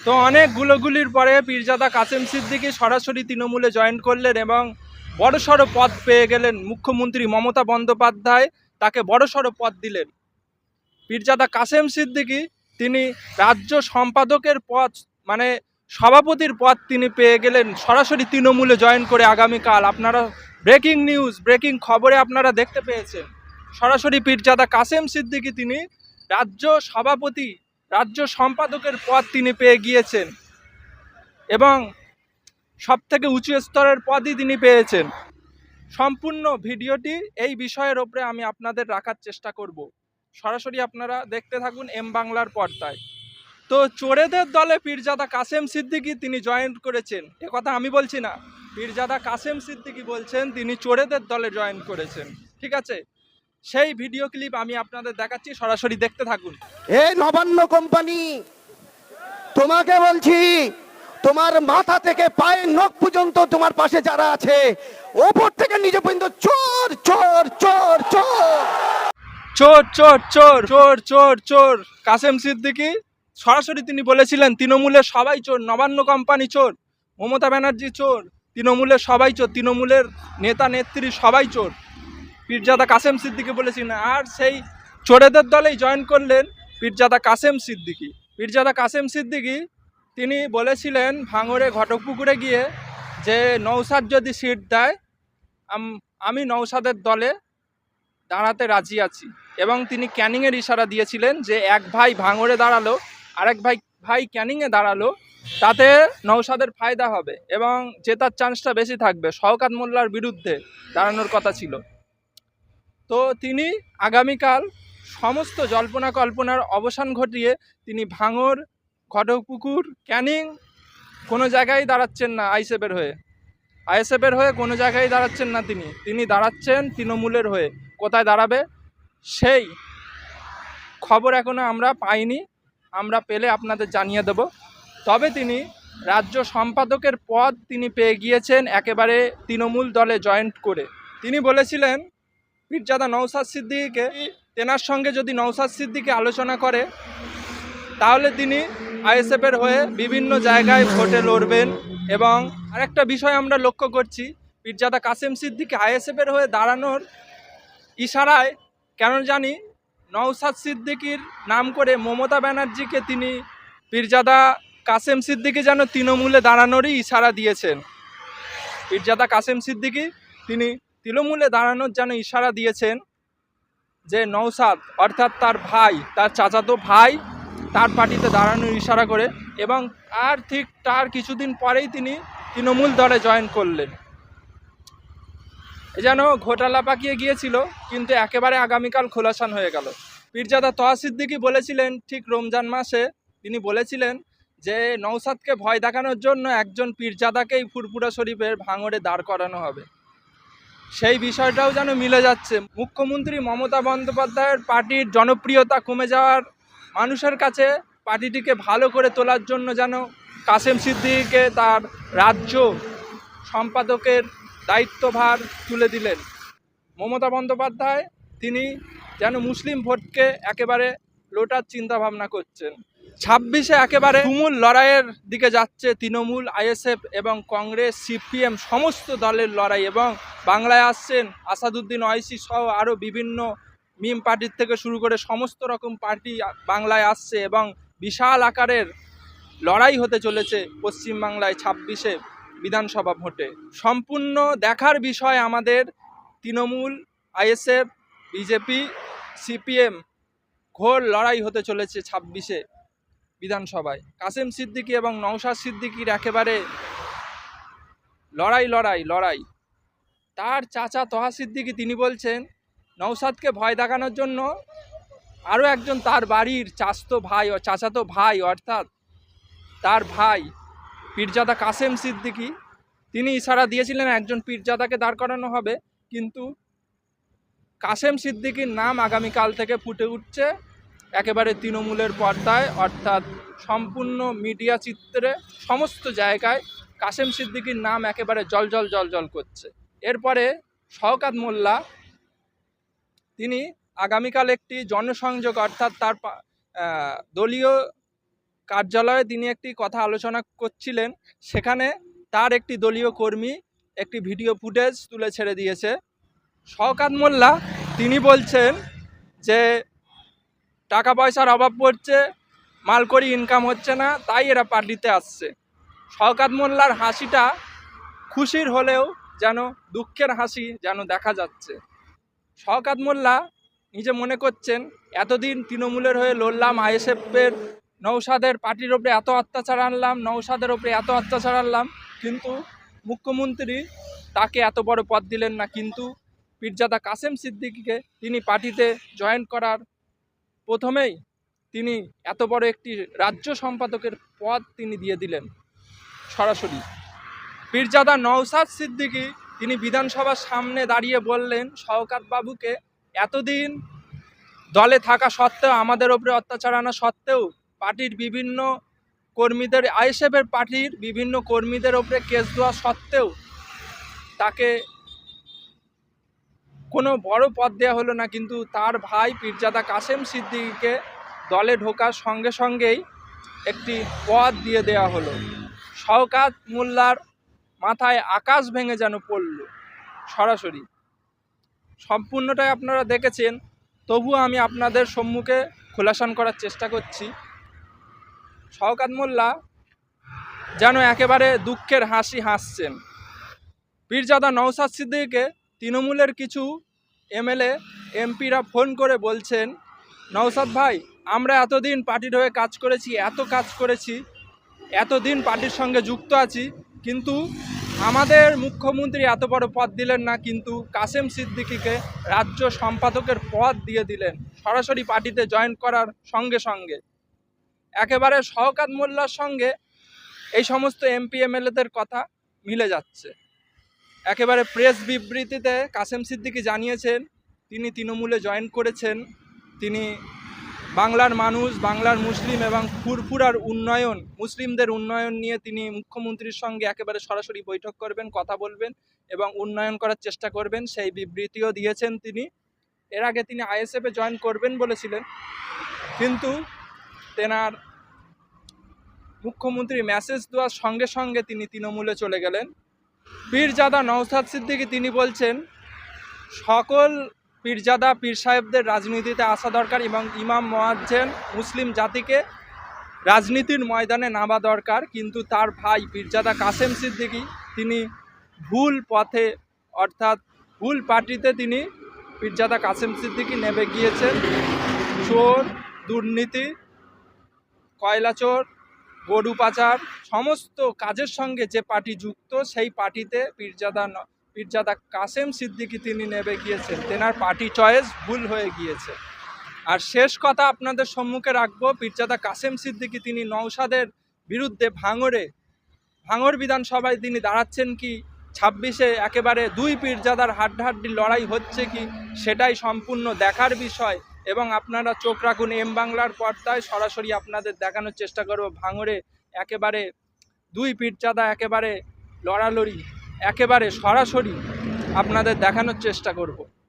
তো অনেক গুলোগুলির পরে পীরজাদা কাসেম সিদ্দিকী সরাসরি তৃণমূলে জয়েন করলেন এবং বড়সড় পদ পেয়ে গেলেন। মুখ্যমন্ত্রী মমতা বন্দ্যোপাধ্যায় তাকে বড়সড় পদ দিলেন। পীরজাদা কাসেম সিদ্দিকী তিনি রাজ্য সম্পাদকের পদ মানে সভাপতির পদ তিনি পেয়ে গেলেন সরাসরি তৃণমূলে জয়েন করে। আগামীকাল আপনারা ব্রেকিং নিউজ, ব্রেকিং খবরে আপনারা দেখতে পেয়েছেন সরাসরি পীরজাদা কাসেম সিদ্দিকী তিনি রাজ্য সভাপতি, রাজ্য সম্পাদকের পদ তিনি পেয়ে গিয়েছেন এবং সবথেকে উঁচু স্তরের পদই তিনি পেয়েছেন। সম্পূর্ণ ভিডিওটি এই বিষয়ের ওপরে আমি আপনাদের রাখার চেষ্টা করব। সরাসরি আপনারা দেখতে থাকুন এম বাংলার পর্দায়। তো চোরেদের দলে পীরজাদা কাসেম সিদ্দিকী তিনি জয়েন করেছেন, এ কথা আমি বলছি না, পীরজাদা কাসেম সিদ্দিকী বলছেন তিনি চোরেদের দলে জয়েন করেছেন। ঠিক আছে, সেই ভিডিও ক্লিপ আমি আপনাদের দেখাচ্ছি, সরাসরি দেখতে থাকুন। এই নবান্ন কোম্পানি, তোমাকে বলছি, তোমার মাথা থেকে পায়ের নখ পর্যন্ত তোমার পাশে যারা আছে ওপর থেকে নিচে পর্যন্ত চোর চোর চোর চোর চোর চোর চোর চোর চোর চোর। কাসেম সিদ্দিকী সরাসরি তিনি বলেছিলেন তৃণমূলের সবাই চোর, নবান্ন কোম্পানি চোর, মমতা ব্যানার্জি চোর, তৃণমূলের সবাই চোর, তৃণমূলের নেতা নেত্রী সবাই চোর। পীরজাদা কাসেম সিদ্দিকী বলেছিলেন, আর সেই চোরেদের দলেই জয়েন করলেন পীরজাদা কাসেম সিদ্দিকী। পীরজাদা কাসেম সিদ্দিকী তিনি বলেছিলেন ভাঙড়ে ঘটকপুকুরে গিয়ে যে নৌসাদ যদি সিট দেয় আমি নৌসাদের দলে দাঁড়াতে রাজি আছি, এবং তিনি ক্যানিংয়ের ইশারা দিয়েছিলেন যে এক ভাই ভাঙড়ে দাঁড়ালো, আরেক ভাই ক্যানিংয়ে দাঁড়ালো, তাতে নৌসাদের ফায়দা হবে এবং জেতার চান্সটা বেশি থাকবে। শওকত মোল্লার বিরুদ্ধে দাঁড়ানোর কথা ছিল। তো তিনি আগামীকাল সমস্ত জল্পনা কল্পনার অবসান ঘটিয়ে তিনি ভাঙড়, ঘটকপুকুর, ক্যানিং কোনো জায়গায় দাঁড়াচ্ছেন না। আইএসএফের হয়ে কোনো জায়গায় দাঁড়াচ্ছেন না, তিনি দাঁড়াচ্ছেন তৃণমূলের হয়ে। কোথায় দাঁড়াবে সেই খবর এখনো আমরা পাইনি, আমরা পেলে আপনাদের জানিয়ে দেব। তবে তিনি রাজ্য সম্পাদকের পদ তিনি পেয়ে গিয়েছেন একেবারে তৃণমূল দলে জয়েন্ট করে। তিনি বলেছিলেন পীরজাদা নওশাদ সিদ্দিকীকে, তেনার সঙ্গে যদি নওশাদ সিদ্দিকী আলোচনা করে তাহলে তিনি আইএসএফের হয়ে বিভিন্ন জায়গায় ভোটে লড়বেন। এবং আরেকটা বিষয় আমরা লক্ষ্য করছি, পীরজাদা কাসেম সিদ্দিকী আইএসএফের হয়ে দাঁড়ানোর ইশারায় কেন জানি নওশাদ সিদ্দিকীর নাম করে মমতা ব্যানার্জিকে তিনি পীরজাদা কাসেম সিদ্দিকী যেন তৃণমূলে দাঁড়ানোরই ইশারা দিয়েছেন। পীরজাদা কাসেম সিদ্দিকী তিনি তৃণমূলে দাঁড়ানোর যেন ইশারা দিয়েছেন, যে নওশাদ অর্থাৎ তার ভাই, তার চাচাতো ভাই তার পার্টিতে দাঁড়ানোর ইশারা করে, এবং তার কিছুদিন পরেই তিনি তৃণমূল দলে জয়েন করলেন। যেন ঘোটালা পাকিয়ে গিয়েছিল, কিন্তু একেবারে আগামীকাল খোলাসান হয়ে গেল। পীরজাদা তহা সিদ্দিকী বলেছিলেন ঠিক রমজান মাসে, তিনি বলেছিলেন যে নওশাদকে ভয় দেখানোর জন্য একজন পীরজাদাকেই ফুরফুরা শরীফের ভাঙড়ে দাঁড় করানো হবে। সেই বিষয়টাও যেন মিলে যাচ্ছে। মুখ্যমন্ত্রী মমতা বন্দ্যোপাধ্যায়ের পার্টির জনপ্রিয়তা কমে যাওয়ার, মানুষের কাছে পার্টিটিকে ভালো করে তোলার জন্য যেন কাসেম সিদ্দিকীকে তার রাজ্য সম্পাদকের দায়িত্বভার তুলে দিলেন মমতা বন্দ্যোপাধ্যায়। তিনি যেন মুসলিম ভোটকে একেবারে লোটার চিন্তা ভাবনা করছেন। 26-এ একেবারে তুমুল লড়াইয়ের দিকে যাচ্ছে তৃণমূল, আইএসএফ এবং কংগ্রেস, সিপিএম সমস্ত দলের লড়াই। এবং বাংলায় আসছেন আসাদুদ্দিন ওয়াইসি সহ আরও বিভিন্ন মিম পার্টির থেকে শুরু করে সমস্ত রকম পার্টি বাংলায় আসছে এবং বিশাল আকারের লড়াই হতে চলেছে পশ্চিমবাংলায় 26-এ বিধানসভা ভোটে। সম্পূর্ণ দেখার বিষয় আমাদের। তৃণমূল, আইএসএফ, বিজেপি, সিপিএম ঘোর লড়াই হতে চলেছে 26-এ বিধানসভায়। কাসেম সিদ্দিকী এবং নওশাদ সিদ্দিকীর একেবারে লড়াই। তার চাচা তহা সিদ্দিকী তিনি বলছেন নওশাদকে ভয় দেখানোর জন্য আরও একজন তার বাড়ির চাচাতো ভাই অর্থাৎ তার ভাই পীরজাদা কাসেম সিদ্দিকী, তিনি ইশারা দিয়েছিলেন একজন পীরজাদাকে দাঁড় করানো হবে। কিন্তু কাসেম সিদ্দিকীর নাম আগামীকাল থেকে ফুটে উঠছে একেবারে তৃণমূলের পর্দায়, অর্থাৎ সম্পূর্ণ মিডিয়া চিত্রে সমস্ত জায়গায় কাসেম সিদ্দিকীর নাম একেবারে জল করছে। এরপরে শওকত মোল্লা তিনি আগামীকাল একটি জনসংযোগ অর্থাৎ তার দলীয় কার্যালয়ে তিনি একটি কথা আলোচনা করছিলেন, সেখানে তার একটি দলীয় কর্মী একটি ভিডিও ফুটেজ তুলে ছেড়ে দিয়েছে। শওকত মোল্লা তিনি বলছেন যে টাকা পয়সার অভাব পড়ছে, মাল করি ইনকাম হচ্ছে না, তাই এরা পার্টিতে আসছে। শওকত মোল্লার হাসিটা খুশির হলেও যেন দুঃখের হাসি যেন দেখা যাচ্ছে। শওকত মোল্লা নিজে মনে করছেন এতদিন তৃণমূলের হয়ে লড়লাম, আইএসএফের নৌসাদের পার্টির ওপরে এত অত্যাচার আনলাম, নৌসাদের ওপরে এত অত্যাচার আনলাম, কিন্তু মুখ্যমন্ত্রী তাকে এত বড় পদ দিলেন না। কিন্তু পীরজাদা কাসেম সিদ্দিকীকে তিনি পার্টিতে জয়েন করার প্রথমেই তিনি এত বড় একটি রাজ্য সম্পাদকের পদ তিনি দিয়ে দিলেন সরাসরি। পীরজাদা নওসাদ সিদ্দিকী তিনি বিধানসভার সামনে দাঁড়িয়ে বললেন শওকত বাবুকে এতদিন দলে থাকা সত্ত্বেও, আমাদের ওপরে অত্যাচার আনা সত্ত্বেও, পার্টির বিভিন্ন কর্মীদের, আইএসএফের পার্টির বিভিন্ন কর্মীদের ওপরে কেস দেওয়া সত্ত্বেও তাকে কোনো বড় পদ দেওয়া হলো না, কিন্তু তার ভাই পীরজাদা কাসেম সিদ্দিকীকে দলে ঢোকার সঙ্গে সঙ্গেই একটি পদ দিয়ে দেওয়া হলো। শওকত মোল্লার মাথায় আকাশ ভেঙে যেন পড়ল সরাসরি। সম্পূর্ণটাই আপনারা দেখেছেন, তবুও আমি আপনাদের সম্মুখে খোলাসান করার চেষ্টা করছি। শওকত মোল্লা যেন একেবারে দুঃখের হাসি হাসছেন। পীরজাদা নওসাদ সিদ্দিকীকে তৃণমূলের কিছু এমএলএ এমপিরা ফোন করে বলছেন, নওসাদ ভাই, আমরা এতদিন পার্টির হয়ে কাজ করেছি, এত কাজ করেছি, এতদিন পার্টির সঙ্গে যুক্ত আছি, কিন্তু আমাদের মুখ্যমন্ত্রী এত বড় পদ দিলেন না, কিন্তু কাসেম সিদ্দিকীকে রাজ্য সম্পাদকের পদ দিয়ে দিলেন সরাসরি পার্টিতে জয়েন করার সঙ্গে সঙ্গে। একেবারে শওকত মোল্লার সঙ্গে এই সমস্ত এমপি এমএলএদের কথা মিলে যাচ্ছে। একেবারে প্রেস বিবৃতিতে কাসেম সিদ্দিকী জানিয়েছেন তিনি তৃণমূলে জয়েন করেছেন, তিনি বাংলার মানুষ, বাংলার মুসলিম এবং ফুরফুরার উন্নয়ন, মুসলিমদের উন্নয়ন নিয়ে তিনি মুখ্যমন্ত্রীর সঙ্গে একেবারে সরাসরি বৈঠক করবেন, কথা বলবেন এবং উন্নয়ন করার চেষ্টা করবেন, সেই বিবৃতিও দিয়েছেন তিনি। এর আগে তিনি আইএসএফে জয়েন করবেন বলেছিলেন, কিন্তু তেনার মুখ্যমন্ত্রী মেসেজ দেওয়ার সঙ্গে সঙ্গে তিনি তৃণমূলে চলে গেলেন। পীরজাদা নওসাদ সিদ্দিকী তিনি বলছেন সকল পীরজাদা পীর সাহেবদের রাজনীতিতে আসা দরকার এবং ইমাম মুয়াজ্জিন মুসলিম জাতিকে রাজনীতির ময়দানে নামা দরকার, কিন্তু তার ভাই পীরজাদা কাসেম সিদ্দিকী তিনি ভুল পথে, অর্থাৎ ভুল পার্টিতে তিনি পীরজাদা কাসেম সিদ্দিকী নেমে গিয়েছেন। চোর, দুর্নীতি, কয়লা চোর, গরু পাচার সমস্ত কাজের সঙ্গে যে পার্টি যুক্ত, সেই পার্টিতে পীরজাদা কাসেম সিদ্দিকী তিনি নেমে গিয়েছেন। তেনার পার্টি চয়েস ভুল হয়ে গিয়েছে। আর শেষ কথা আপনাদের সম্মুখে রাখবো, পীরজাদা কাসেম সিদ্দিকী তিনি নওসাদের বিরুদ্ধে ভাঙড় বিধানসভায় তিনি দাঁড়াচ্ছেন কি, 26-এ একেবারে দুই পীরজাদার হাড্ডাহাড্ডি লড়াই হচ্ছে কি, সেটাই সম্পূর্ণ দেখার বিষয় এবং আপনারা চোখ রাখুন এম বাংলার পর্দায়, সরাসরি আপনাদের দেখানোর চেষ্টা করব ভাঙড়ে একেবারে দুই পীরজাদা একেবারে লড়ালড়ি, একেবারে সরাসরি আপনাদের দেখানোর চেষ্টা করব।